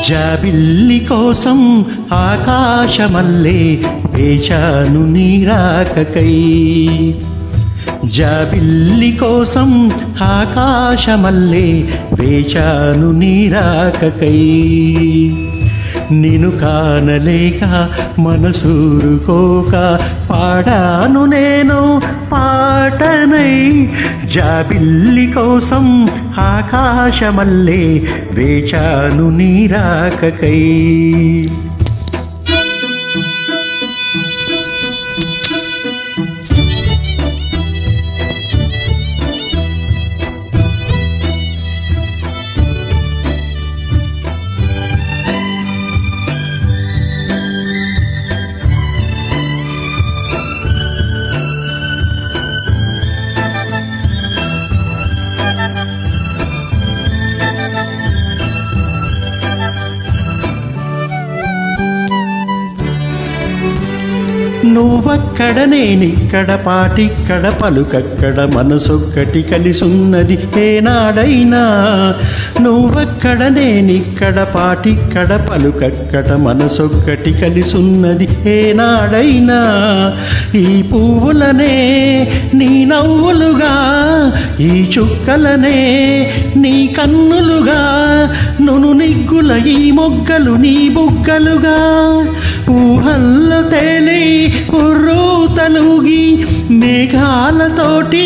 జాబిల్లి కోసం ఆకాశమల్లే వేచాను నీరాకకై. జాబిల్లి కోసం ఆకాశమల్లే వేచాను నీరాకకై. నిను కానలేక మనసూరుకోక పాడాను నేను పాటనై. జాబిల్లి కోసం ఆకాశమల్లే వేచాను నీరాకకై. నువ్వక్కడ నేనిక్కడ పాటిక్కడ పలుకక్కడ మనసొక్కటి కలిసున్నది ఏనాడైనా. నువ్వక్కడ నేనిక్కడ పాటిక్కడ పలుకక్కడ మనసొక్కటి కలిసున్నది ఏనాడైనా. ఈ పువ్వులనే నీ నవ్వులుగా, ఈ చుక్కలనే నీ కన్నులుగా, నును నిగ్గుల ఈ మొగ్గలు నీ బుగ్గలుగా. ఊహల్లో తేలి ఉర్రూతలుగి మేఘాలతోటి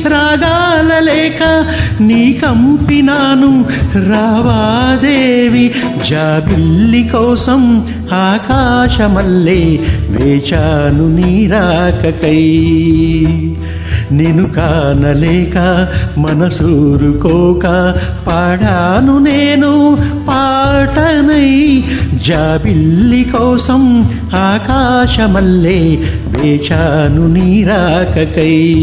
రాగాల లేక నీ కంపినాను రావాదేవి. జాబిల్లి కోసం ఆకాశమల్లే వేచాను నీరాకకై. నిను కానలేక మనసూరుకోక పాడాను నేను పాటనై. జాబిల్లి కోసం ఆకాశమల్లే వేచాను నీరాకకై.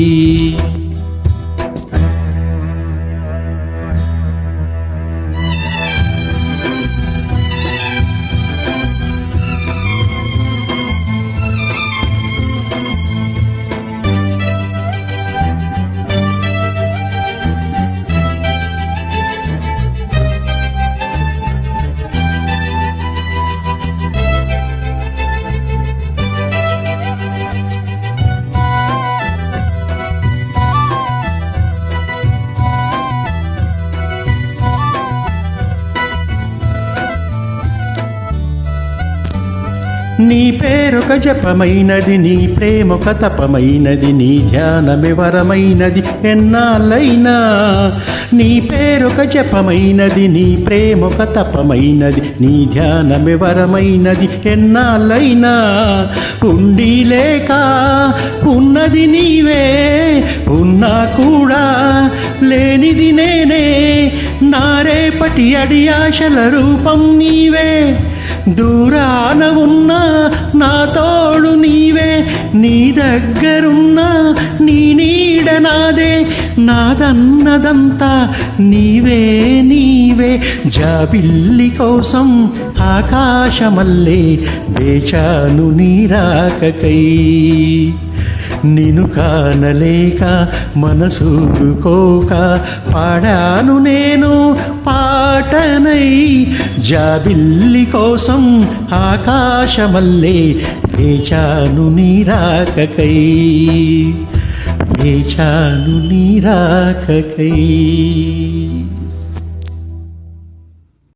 నీ పేరొక జపమైనది, నీ ప్రేమొక తపమైనది, నీ ధ్యానమే వరమైనది ఎన్నాళ్ళైనా. నీ పేరొక జపమైనది, నీ ప్రేమొక తపమైనది, నీ ధ్యానమే వరమైనది ఎన్నాళ్ళైనా. ఉండి లేక ఉన్నది నీవే, ఉన్నా కూడా లేనిది నేనే. నా రేపటి అడి ఆశల రూపం నీవే. దూరాన ఉన్నా నా తోడు నీవే, నీ దగ్గరున్నా నీ నీడ నాదే. నాదన్నదంతా నీవే నీవే. జాబిల్లి కోసం ఆకాశమల్లే వేచాను నీరాకకై. నిను కానలేక మనసూరుకోక పాడాను నేను పాటనై. జాబిల్లి కోసం ఆకాశమల్లే వేచాను నీరాకకై. వేచాను నీరాకకై.